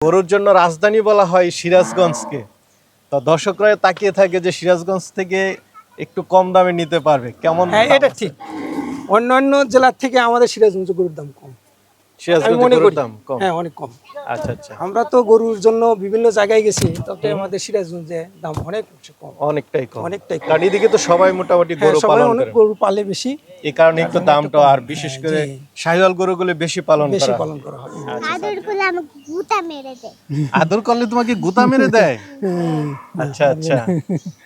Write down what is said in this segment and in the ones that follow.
গরুর জন্য রাজধানী বলা হয় সিরাজগঞ্জকে। তো দর্শকরা তাকিয়ে থাকে যে সিরাজগঞ্জ থেকে একটু কম দামে নিতে পারবে, কেমন? হ্যাঁ, এটা ঠিক। অন্যান্য জেলার থেকে আমাদের সিরাজগঞ্জে গরুর দাম কম। আমি সিরাজগঞ্জে মনে গরুর করি দাম কম। হ্যাঁ, অনেক কম। আচ্ছা আচ্ছা, আমরা তো গরুর জন্য বিভিন্ন জায়গায় গেছি, তবে আমাদের সিরাজগঞ্জে দাম অনেক কম, অনেকটাই কম। অনেকটাই কম। কারণ এদিকে তো সবাই মোটামুটি হ্যাঁ, গরু সবাই পালন অনেক করে, গরু পালে বেশি, এই কারণে একটু তার জন্য দামটা একটু কম। আর বিশেষ হ্যাঁ, করে জি। শাহিওয়াল গরুগুলো বেশি পালন বেশি করা হয়। পালন করা হয়। আদর করলে আমাকে গুতা মেরে দেয়। আদর করলে তোমাকে গুতা মেরে দেয়? হুম, আচ্ছা আচ্ছা,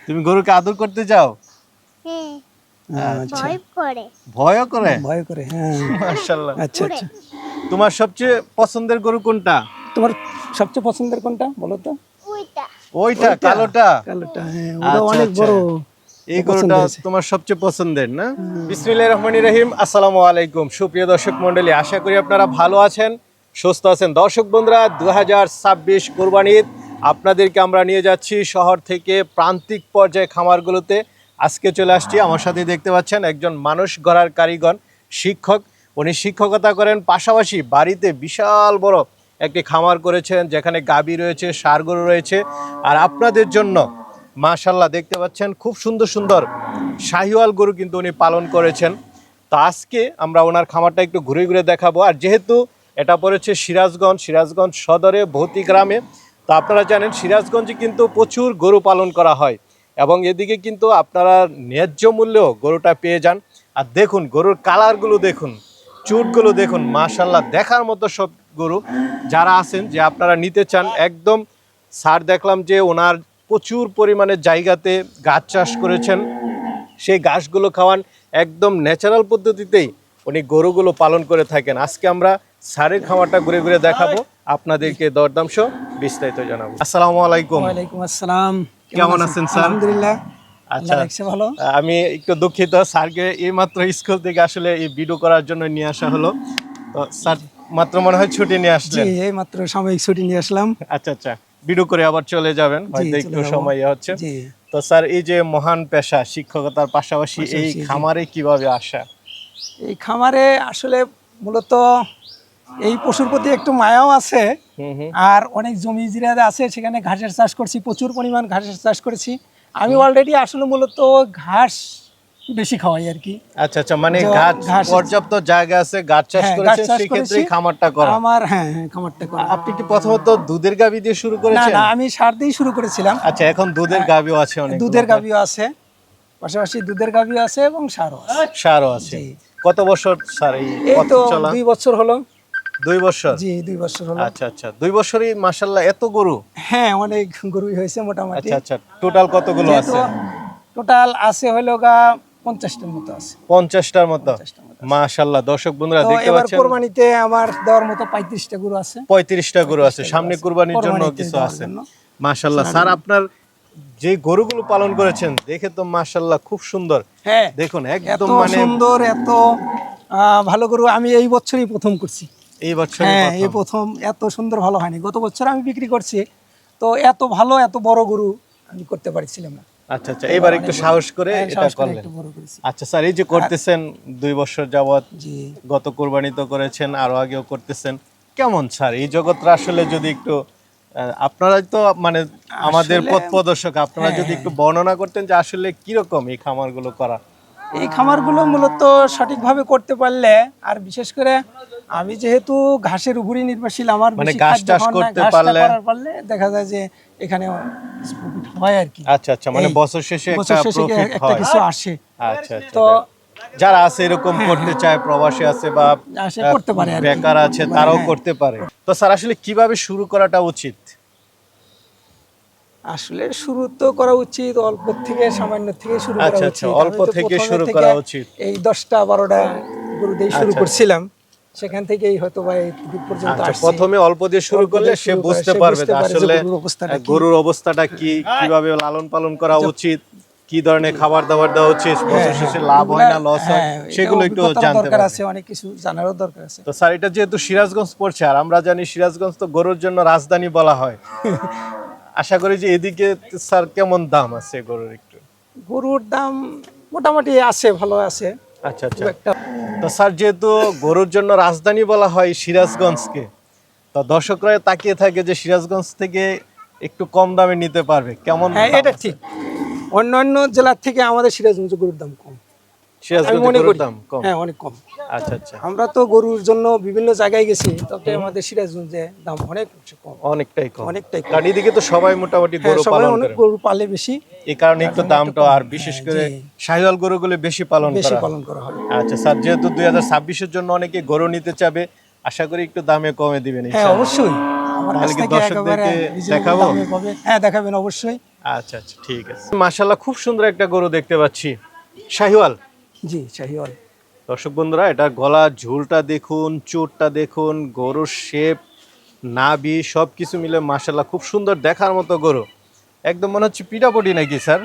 তুমি গরুকে আদর করতে যাও? হ্যাঁ, আচ্ছা, ভয় করে। ভয়ও করে? ভয় করে। হ্যাঁ, মাশাআল্লাহ। আচ্ছা আচ্ছা। তোমার সবচেয়ে পছন্দের গরু কোনটা? তোমার সবচেয়ে পছন্দের কোনটা বলো তো? ওইটা ওইটা কালোটা? কালোটা, হ্যাঁ, ওটা আচ্ছা, অনেক আচ্ছা। বড়। এই পছন্দ গরুটা হয়েছে। তোমার সবচেয়ে পছন্দের না? বিসমিল্লাহির রহমানির রহিম। আসসালামু আলাইকুম সুপ্রিয় দর্শক মণ্ডলী, আশা করি আপনারা ভালো আছেন, সুস্থ আছেন। দর্শক বন্ধুরা, 2026 কোরবানি ঈদ আপনাদেরকে আমরা নিয়ে যাচ্ছি শহর থেকে প্রান্তিক পর্যায়ে খামারগুলোতে। আজকে চলে আসছি, আমার সাথে দেখতে পাচ্ছেন একজন মানুষ গড়ার কারিগর, শিক্ষক। উনি শিক্ষকতা করেন, পাশাপাশি বাড়িতে বিশাল বড় একটি খামার করেছেন, যেখানে গাভী রয়েছে, ষাঁড় গরু রয়েছে। আর আপনাদের জন্য মাশাআল্লাহ দেখতে পাচ্ছেন খুব সুন্দর সুন্দর শাহিওয়াল গরু কিন্তু উনি পালন করেছেন। তো আজকে আমরা ওনার খামারটা একটু ঘুরে ঘুরে দেখাবো। আর যেহেতু এটা পড়েছে সিরাজগঞ্জ সদরে ভৌতি গ্রামে, তো আপনারা জানেন সিরাজগঞ্জে কিন্তু প্রচুর গরু পালন করা হয় এবং এদিকে কিন্তু আপনারা ন্যায্য মূল্যেও গরুটা পেয়ে যান। আর দেখুন গরুর কালারগুলো দেখুন, চুটগুলো দেখুন, মাশাআল্লাহ দেখার মতো সব গরু। যারা আছেন যে আপনারা নিতে চান, একদম স্যার দেখলাম যে ওনার প্রচুর পরিমাণে জায়গাতে গাছ চাষ করেছেন, সেই ঘাসগুলো খাওয়ান একদম ন্যাচারাল পদ্ধতিতেই উনি গরুগুলো পালন করে থাকেন। আজকে আমরা স্যারের খামারটা ঘুরে ঘুরে দেখাবো, আপনাদেরকে দরদাম সহ বিস্তারিত জানাবো। আসসালামু আলাইকুম। ওয়ালাইকুম আসসালাম। কেমন আছেন স্যার? আলহামদুলিল্লাহ, আচ্ছা, আল্লাহ রাখছে ভালো। আমি একটু দুঃখিত, স্যারকে এইমাত্র স্কুল থেকে আসলে এই ভিডিও করার জন্য নিয়ে আসা হলো। তো স্যার মাত্র মনে হয় ছুটি নিয়ে জি, আসলেন। এই মাত্র সাময়িক ছুটি নিয়ে আসলাম। আচ্ছা আচ্ছা, ভিডিও করে আবার চলে যাবেন, হয়তো চলে একটু যাবো। সময় হচ্ছে। জি। তো স্যার, এই যে মহান পেশা শিক্ষকতার পাশাপাশি এই জি। খামারে কিভাবে আসা? এই খামারে আসলে মূলত এই পশুর প্রতি একটু মায়াও আছে, আর অনেক জমি জিরাদা আছে, সেখানে ঘাসের চাষ করছি, প্রচুর পরিমাণ ঘাসের চাষ করেছি আমি অলরেডি। আসলে মূলত ঘাস বেশি খাওয়াই আর কি। আচ্ছা আচ্ছা, মানে ঘাস পর্যাপ্ত জায়গা আছে, গাছ চাষ হ্যাঁ, করেছেন, গাছ চাষ সেই ক্ষেত্রে করেছি। খামারটা করা। আমার হ্যাঁ খামারটা করা। আপনি কি প্রথমত দুধের গাভী দিয়ে শুরু না করেছেন? না, আমি সার দিয়ে শুরু করেছিলাম। আচ্ছা, এখন দুধের গাভীও আছে, অনেক দুধের গাভীও আছে, পাশাপাশি দুধের গাভীও আছে এবং সারও আছে। সারও আছে। জি। কত বছর স্যার এই এই পথ তো চলা? 2 বছর হলো। 2 বছর? জি, 2 বছর হলো। আচ্ছা আচ্ছা, 2 বছরই মাশাআল্লাহ এত গরু। হ্যাঁ, অনেক গরুই হয়েছে মোটামুটি। আচ্ছা আচ্ছা, টোটাল কতগুলো আছে? টোটাল আছে হইলো গা 50টার মতো আছে। 50টার মতো? 50টার মতো। মাশাআল্লাহ, দর্শক বন্ধুরা তো দেখতে এবার পাচ্ছেন কোরবানিতে আমার দেওয়ার মতো 35টা গরু আছে। 35টা গরু আছে, সামনে কুরবানির জন্য কোরবানিতে কিছু দেওয়ার আছে। জন্য। মাশাআল্লাহ স্যার, আপনার যে গরুগুলো পালন করেছেন দেখে তো মাশাআল্লাহ খুব সুন্দর। হ্যাঁ, দেখুন এত একদম মানে সুন্দর, এত ভালো গরু আমি এই বছরই প্রথম করছি। এই বছর। হ্যাঁ, এই প্রথম। এত সুন্দর ভালো হয়নি। গত বছর আমি বিক্রি করছি, তো এত ভালো এত বড় গরু আমি করতে পারছিলাম না। আচ্ছা আচ্ছা, এবার একটু সাহস করে হ্যাঁ, এটা সাহস করে করলেন। একটু বড় করেছি। আচ্ছা স্যার, এই যে করতেছেন 2 বছর যাবত, জি। গত কুরবানি তো করেছেন, আরো আগেও করতেছেন, কেমন স্যার এই জগৎটা আসলে যদি একটু আপনারা তো মানে আমাদের আসলে- পথ প্রদর্শক, আপনারা হ্যাঁ, যদি একটু বর্ণনা করতেন যে আসলে কিরকম এই খামারগুলো করা। এই খামারগুলো মূলত সঠিকভাবে করতে পারলে, আর বিশেষ করে আমি যেহেতু ঘাসের উপরই নির্ভরশীল, আমার মানে বেশি ঘাস খাদ্য চাষ খাওয়ার না, করতে ঘাসটা পারলে- করার পারলে দেখা যায় যে এখানে প্রফিট হয় আর কি। আচ্ছা আচ্ছা, মানে এই বছর শেষে একটা বছর শেষে প্রফিট একটা হয়। কিছু আসে। আচ্ছা আচ্ছা, তো যারা আছে এরকম করতে চায়, প্রবাসী আছে বা আসে, করতে পারে আর কি। বেকার আছে, তারাও হ্যাঁ। করতে পারে। তো স্যার আসলে কিভাবে শুরু করাটা উচিত? আসলে শুরু তো করা উচিত অল্প থেকে, সামান্য থেকে শুরু করা আচ্ছা, উচিত। আচ্ছা, অল্প আমি তো থেকে প্রথমে শুরু থেকে করা উচিত। এই 10টা 12টা গরু দিয়ে শুরু আচ্ছা। করছিলাম, সেখান থেকেই হয়তো বা এই পর্যন্ত আচ্ছা, আসছি। প্রথমে অল্প দিয়ে শুরু অল্প করলে দিয়ে সে শুরু করে বুঝতে সে পারবে বুঝতে যে পারে যে আসলে গরুর অবস্থাটা কি। গরুর অবস্থাটা কি, কিভাবে লালন পালন করা উচিত, কি ধরনের খাবার দাবার দেওয়া উচিত, বছর শেষে লাভ হয় না লস হয়, হ্যাঁ, সেগুলো এটা একটু অভিজ্ঞতারও জানতে দরকার পারবে। আছে, অনেক কিছু জানারও দরকার আছে। তো স্যার, এটা যেহেতু সিরাজগঞ্জ পড়ছে, আর আমরা জানি সিরাজগঞ্জ তো গরুর জন্য রাজধানী বলা হয়, আশা করি যে এদিকে স্যার কেমন দাম আছে গরুর একটু? গরুর দাম মোটামুটি আছে, ভালো আছে। আচ্ছা আচ্ছা, খুব একটা তো স্যার যেহেতু গরুর জন্য রাজধানী বলা হয় সিরাজগঞ্জকে, তো দর্শকরা তাকিয়ে থাকে যে সিরাজগঞ্জ থেকে একটু কম দামে নিতে পারবে, কেমন হ্যাঁ দাম এটা আছে? ঠিক, অন্যান্য জেলার থেকে আমাদের সিরাজগঞ্জ গরুর দাম কম, আমি সিরাজগঞ্জে মনে গরুর করি। দাম কম। হ্যাঁ অনেক কম। আচ্ছা আচ্ছা, আমরা তো গরুর জন্য বিভিন্ন জায়গায় গেছি, তবে আমাদের সিরাজগঞ্জে দাম অনেক কম, অনেকটাই কম। অনেকটাই কম। কারণ এদিকে তো সবাই মোটামুটি হ্যাঁ গরু সবাই পালন অনেক করে, গরু পালে বেশি, এই কারণে একটু দামটা আর বিশেষ হ্যাঁ, করে জি। শাহিওয়াল গরুগুলো বেশি পালন বেশি করা হয়। পালন করা হয়। আচ্ছা স্যার, যেহেতু 2026-এর জন্য অনেকে গরু নিতে চাবে, আশা করি একটু দামে কমে দিবেন হ্যাঁ ইনশাআল্লাহ। অবশ্যই, আমার কাছ তাহলে কি থেকে একেবারে দর্শকদেরকে reasonable দেখাবো? দামে পাবে। হ্যাঁ দেখাবেন অবশ্যই। আচ্ছা আচ্ছা, ঠিক আছে। মাশাআল্লাহ, খুব সুন্দর একটা গরু দেখতে পাচ্ছি, শাহিওয়াল। জি শাহিওয়াল। দর্শক বন্ধুরা, এটা গলা ঝুলটা দেখুন, চুটটা দেখুন, গরুর শেপ, নাভি সব কিছু মিলে মাশাআল্লাহ খুব সুন্দর দেখার মতো গরু। একদম মনে হচ্ছে পিটাপটি নাকি স্যার?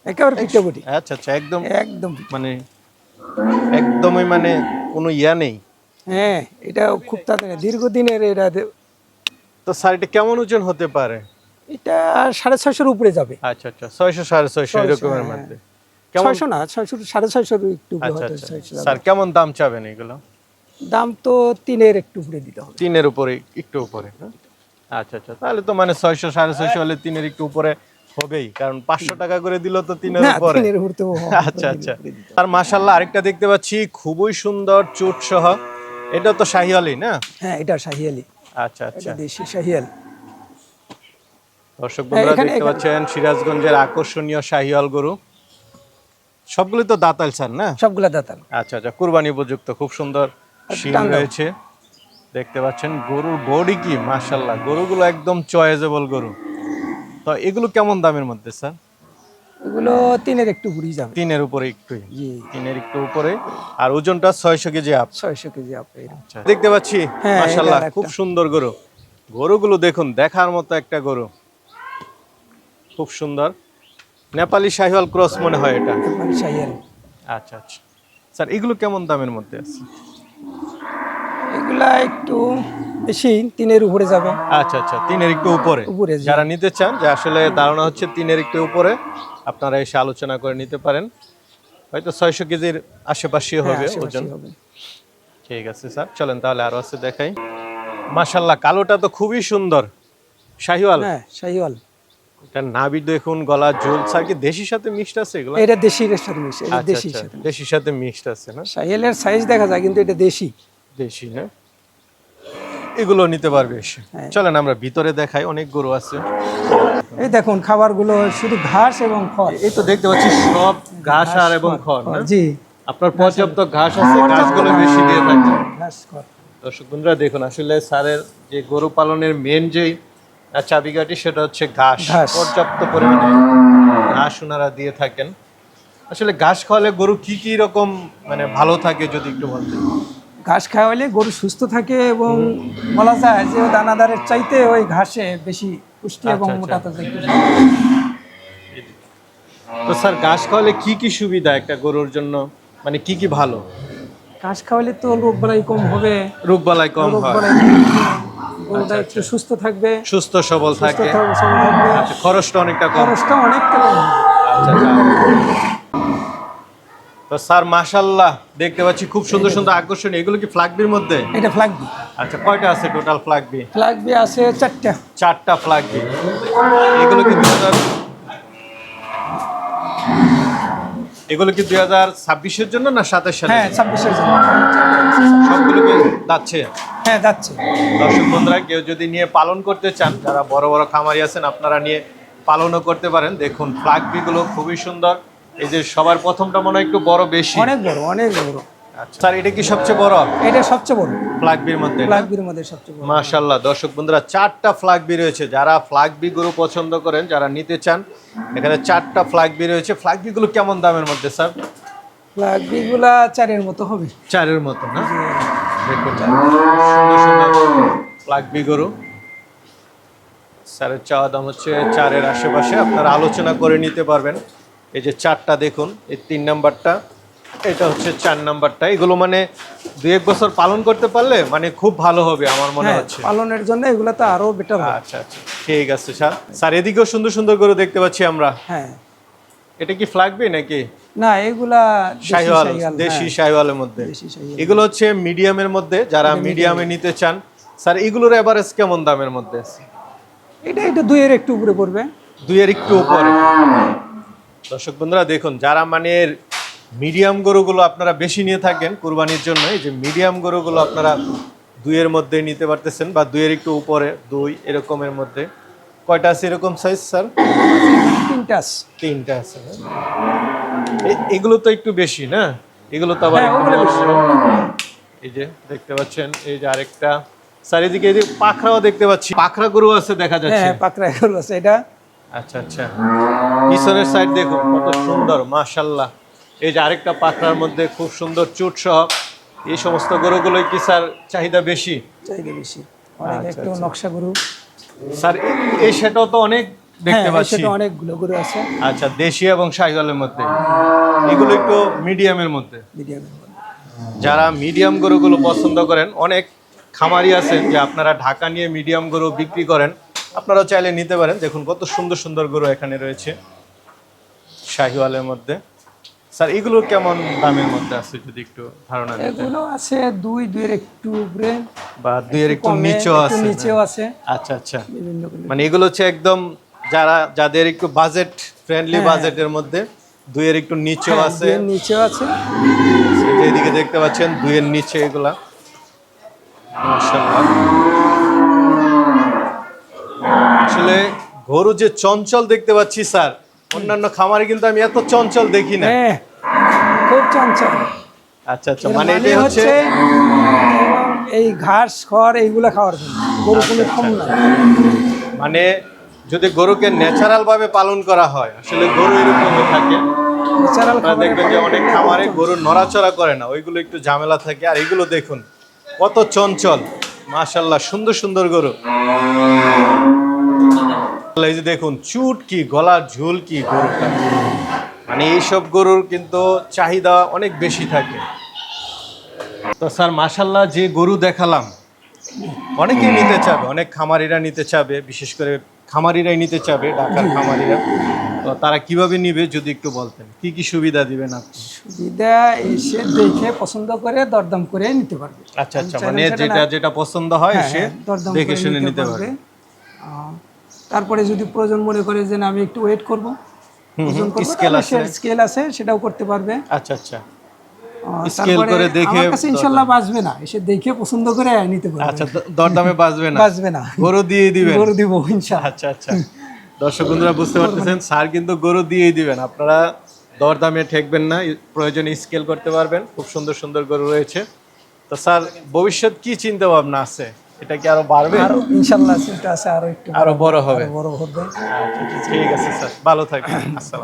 একেবারে পিটাপুটি, আচ্ছা আচ্ছা, একদম একদম। মানে একদমই মানে কোনো ইয়া নেই। হ্যাঁ এটা খুব তাড়াতাড়ি দীর্ঘদিনের এটা তো স্যার এটা কেমন ওজন হতে পারে? এটা 650-এর উপরে যাবে। আচ্ছা আচ্ছা, 600 650 এরকমের হ্যাঁ। মধ্যে। কেমন? 600 না, 600 650-এর একটু উপরে আচ্ছা হয়তো আচ্ছা, 600 যাবে। স্যার কেমন দাম চাবেন এগুলো? দাম তো 3-এর একটু উপরে দিতে হবে। 3-এর উপরে, একটু উপরে, হ্যাঁ? আচ্ছা আচ্ছা, তাহলে তো মানে 600 650 হলে 3-এর একটু উপরে হবেই, কারণ 500 টাকা করে দিল তো 3-এর না উপরে। 3-এর উপরে তো আচ্ছা আচ্ছা। আর মাশাআল্লাহ, আরেকটা দেখতে পাচ্ছি খুবই সুন্দর চুট সহ, এটা তো শাহিওয়ালি না? হ্যাঁ এটা শাহিয়ালি, আচ্ছা আচ্ছা। এটা দেশি শাহিয়াল। দর্শক বন্ধুরা এখানে- দেখতে পাচ্ছেন সিরাজগঞ্জের আকর্ষণীয় শাহিওয়াল গরু, সবগুলো তো দাঁতাল স্যার না? সবগুলা দাতাল। আচ্ছা আচ্ছা, কুরবানি উপযুক্ত, খুব সুন্দর শিং টাঙ্গাও। রয়েছে দেখতে পাচ্ছেন। গরুর বডি কি মাশাআল্লাহ, গরুগুলো একদম চয়েজেবল গরু। তো এগুলো কেমন দামের মধ্যে স্যার? এগুলো 3-এর একটু উপরেই যাবে। 3-এর উপরে একটুই, জি 3-এর একটু উপরে, আর ওজনটা 600 কেজি আপ। 600 কেজি আপনি। আচ্ছা, দেখতে পাচ্ছি হ্যাঁ, মাশাআল্লাহ এটার খুব একটা- সুন্দর গরু। গরুগুলো দেখুন, দেখার মতো একটা গরু, খুব সুন্দর। নেপালি শাহিওয়াল ক্রস মনে হয় এটা। মানে শাহিয়াল। আচ্ছা আচ্ছা স্যার, এগুলো কেমন দামের মধ্যে আছে? এগুলা একটু বেশি, 3-এর উপরে যাবে। আচ্ছা আচ্ছা, 3-এর একটু উপরে। উপরে, জি। যারা নিতে চান, যে আসলে ধারণা হচ্ছে 3-এর একটু উপরে, আপনারা এসে আলোচনা করে নিতে পারেন। হয়তো 600 কেজির আশেপাশে হ্যাঁ, হবে আশেপাশে ওজন। হবে। ঠিক আছে স্যার, চলেন তাহলে আরো আছে দেখাই। মাশাআল্লাহ, কালোটা তো খুবই সুন্দর, শাহিওয়াল। হ্যাঁ শাহিওয়াল। এটা নাভি দেখুন, গলা ঝুল। স্যার কি দেশির সাথে মিক্সড আছে এগুলো? এটা দেশির সাথে মিশে, এটা আচ্ছা দেশির আচ্ছা, সাথে। দেশির সাথে মিক্সড আছে না? শাহিয়ালের সাইজ দেখা যায় কিন্তু এটা দেশি। দেশি না? এগুলো নিতে পারবে এসে। হ্যাঁ। চলেন আমরা ভিতরে দেখাই, অনেক গরু আছে। এই দেখুন খাবারগুলো শুধু ঘাস এবং খড়। এই তো দেখতে পাচ্ছি সব ঘাস আর এবং খড় না? জি আপনার পর্যাপ্ত ঘাস আছে, ঘাসগুলো বেশি দিয়ে থাকবে। ঘাস খড়। দর্শক বন্ধুরা দেখুন, আসলে স্যারের যে গরু পালনের মেন যেই চাবিকাঠি, সেটা হচ্ছে ঘাস। ঘাস। পর্যাপ্ত পরিমাণে ঘাস ওনারা দিয়ে থাকেন। আসলে ঘাস খাওয়ালে গরু কি কি রকম মানে ভালো থাকে যদি একটু বলতেন? ঘাস খাওয়ালে গরু সুস্থ থাকে এবং বলা যায় যে দানাদারের চাইতে ওই ঘাসে বেশি পুষ্টি এবং আচ্ছা, মোটা আচ্ছা। তাজা একটু। তো স্যার, ঘাস খাওয়ালে কি কি সুবিধা একটা গরুর জন্য, মানে কি কি ভালো? ঘাস খাওয়ালে তো রোগ বালাই কম হবে, রোগবালাই কম রোগ হয়, বালাই গরুটা একটু সুস্থ থাকবে, সুস্থ সবল সুস্থ থাকে। থাকবে। আচ্ছা, খরচটা অনেকটা কম। খরচটা অনেকটা কম হবে। আচ্ছা আচ্ছা। তো স্যার মাশাআল্লাহ, দেখতে পাচ্ছি খুব সুন্দর সুন্দর আকর্ষণীয়। এগুলো কি ফ্ল্যাগবির মধ্যে? এটা ফ্ল্যাগবি। আচ্ছা, কয়টা আছে টোটাল ফ্ল্যাগবি? ফ্ল্যাগবি আছে 4টা। 4টা ফ্ল্যাগবি। এগুলো কি 2026-এর জন্য না 27 সালের? হ্যাঁ 26-এর জন্য। সবগুলোকে যাচ্ছে। হ্যাঁ যাচ্ছে। দর্শক বন্ধুরা, কেউ যদি নিয়ে পালন করতে চান, যারা বড় বড় খামারি আছেন, আপনারা নিয়ে পালনও করতে পারেন। দেখুন ফ্ল্যাগবিগুলো খুবই সুন্দর। এই যে সবার প্রথমটা মনে হয় একটু বড় বেশি। অনেক বড়, অনেক বড়। আচ্ছা স্যার, এটা কি সবচেয়ে বড় এটা সবচেয়ে বড় ফ্ল্যাগবির মধ্যে? ফ্ল্যাগবির মধ্যে সবচেয়ে বড়। মাশাআল্লাহ, দর্শক বন্ধুরা 4টা ফ্ল্যাগবি রয়েছে। যারা ফ্ল্যাগবি গরু পছন্দ করেন, যারা নিতে চান, এখানে 4টা ফ্ল্যাগবি রয়েছে। ফ্ল্যাগবিগুলো কেমন দামের মধ্যে স্যার? ফ্ল্যাগবিগুলা 4-এর মতো হবে। 4-এর মতো না? দেখুন সুন্দর সুন্দর ফ্ল্যাগবি গরু। স্যারের চাওয়া দাম হচ্ছে 4-এর আশেপাশে, আপনারা আলোচনা করে নিতে পারবেন। এই যে 4টা দেখুন, এই 3 নাম্বারটা, এটা হচ্ছে 4 নাম্বারটা। এগুলো মানে 2-1 বছর পালন করতে পারলে মানে খুব ভালো হবে আমার মনে হ্যাঁ হচ্ছে। পালনের জন্য এগুলা তো আরো বেটার হবে। আচ্ছা আচ্ছা, ঠিক আছে স্যার। স্যার, এদিকেও সুন্দর সুন্দর গরু দেখতে পাচ্ছি আমরা। হ্যাঁ এটা কি ফ্ল্যাগবি নাকি না এগুলা দেশি শাহিওয়াল? শাহিওয়াল, দেশি হ্যাঁ। শাহিওয়ালের মধ্যে। দেশি শাহিওয়াল। এগুলো হচ্ছে মিডিয়ামের মধ্যে, যারা মিডিয়ামে নিতে চান, স্যার এগুলোর এভারেজ কেমন দামের মধ্যে আছে? এটা এটা 2-এর একটু উপরে পড়বে। 2-এর একটু উপরে। দর্শক বন্ধুরা দেখুন, যারা মানে মিডিয়াম গরুগুলো আপনারা বেশি নিয়ে থাকেন কুরবানির জন্য, এই যে মিডিয়াম গরুগুলো আপনারা 2-এর মধ্যে নিতে পারতেছেন, বা 2-এর একটু উপরে, 2 এরকমের মধ্যে। কয়টা আছে এরকম সাইজ স্যার? 3টা আছে। 3টা আছে না? এগুলো তো একটু বেশি না? এগুলো তো আবার হ্যাঁ, একটু ওগুলো বেশি। বেশি। এই যে দেখতে পাচ্ছেন, এই যে আরেকটা স্যার, এদিকে এদিকে পাখরাও দেখতে পাচ্ছি, পাখরা গরু আছে দেখা যাচ্ছে। হ্যাঁ, পাকড়া এগুলো আছে এটা। আচ্ছা আচ্ছা, পিছনের সাইড দেখুন কত সুন্দর, মাশাআল্লাহ। এই যে আরেকটা পাখরার মধ্যে খুব সুন্দর চুট সহ। এই সমস্ত গরুগুলোই কি স্যার চাহিদা বেশি? চাহিদা বেশি, অনেক আচ্ছা, একটু আচ্ছা। নকশা গরু। স্যার এই সেটাও তো অনেক দেখতে হ্যাঁ, পাচ্ছি। সেটা অনেকগুলো গরু আছে আচ্ছা, দেশি এবং শাহিওয়ালের মধ্যে। এগুলো একটু মিডিয়ামের মধ্যে। মিডিয়ামের। যারা মিডিয়াম গরুগুলো পছন্দ করেন, অনেক খামারি আছেন যে আপনারা ঢাকা নিয়ে মিডিয়াম গরু বিক্রি করেন, আপনারাও চাইলে নিতে পারেন। দেখুন কত সুন্দর সুন্দর গরু এখানে রয়েছে শাহিওয়ালের মধ্যে। স্যার এগুলো কেমন দামের মধ্যে আছে যদি একটু ধারণা দিতেন? এগুলো আছে 2-এর একটু উপরে, বা 2-এর একটু কমে, নিচেও একটু আছে? নিচেও আছে, আচ্ছা আচ্ছা, বিভিন্ন রকমের। মানে এগুলো হচ্ছে একদম যাদের একটু বাজেট ফ্রেন্ডলি, বাজেটের মধ্যে 2-এর একটু নিচেও হ্যাঁ, আছে। 2-এর নিচেও আছে। এইদিকে দেখতে পাচ্ছেন 2-এর নিচে এগুলা, মাশাআল্লাহ। আসলে গরু যে চঞ্চল দেখতে পাচ্ছি স্যার, অন্যান্য খামারে কিন্তু আমি এত চঞ্চল দেখি না। হ্যাঁ, খুব চঞ্চল। আচ্ছা আচ্ছা, এর মানে মানে এটা হচ্ছে এই ঘাস খড় এইগুলা খাওয়ার জন্য গরু কোনো কম না। মানে যদি গরুকে ন্যাচারাল ভাবে পালন করা হয়, আসলে গরু এরকমই থাকে। ন্যাচারাল আপনারা দেখবেন যে অনেক খামারে গরু নড়াচড়া করে না, ওইগুলো একটু ঝামেলা থাকে। আর এগুলো দেখুন কত চঞ্চল, মাশাআল্লাহ, সুন্দর সুন্দর গরু। এই যে দেখুন চুট কি, গলার ঝুল কি গরুটা, মানে এইসব গরুর কিন্তু চাহিদা অনেক বেশি থাকে। তো স্যার মাশাআল্লাহ, যে গরু দেখালাম অনেকেই নিতে চাবে, অনেক খামারিরা নিতে চাবে, বিশেষ করে খামারিরাই নিতে চাবে, ঢাকার খামারিরা। তো তারা কিভাবে নিবে যদি একটু বলতেন, কি কি সুবিধা দিবেন আপনি? সুবিধা এসে দেখে পছন্দ করে দরদাম করে নিতে পারবে। আচ্ছা আচ্ছা, মানে যেটা যেটা পছন্দ হয় হ্যাঁ, সে দরদাম দেখে করে শুনে নিতে পারবে। তারপরে যদি প্রয়োজন মনে করে যে না, আমি একটু ওয়েট করবো, স্কেল আছে? স্কেল আছে, সেটাও করতে পারবে। আচ্ছা আচ্ছা, স্কেল তারপরে করে দেখে আমার কাছে ইনশাআল্লাহ বাঁচবে না, এসে দেখে পছন্দ করে নিতে পারবে। আচ্ছা, দরদামে বাঁচবে না? বাঁচবে না, গরু দিয়ে দিবেন? গরু দিব ইনশাআল্লাহ। আচ্ছা আচ্ছা, দর্শক বন্ধুরা বুঝতে পারতেছেন, স্যার কিন্তু গরু দিয়েই দিবেন, আপনারা দরদামে ঠেকবেন না, প্রয়োজনে স্কেল করতে পারবেন। খুব সুন্দর সুন্দর গরু রয়েছে। তো স্যার ভবিষ্যৎ কি চিন্তা ভাবনা আছে? এটা কি আরো বাড়বে? আরো ইনশাআল্লাহ চিন্তা আছে, আরো একটু আরো বড় হবে? বড় হবে। ঠিক আছে স্যার, ভালো থাকবেন। আসসালাম।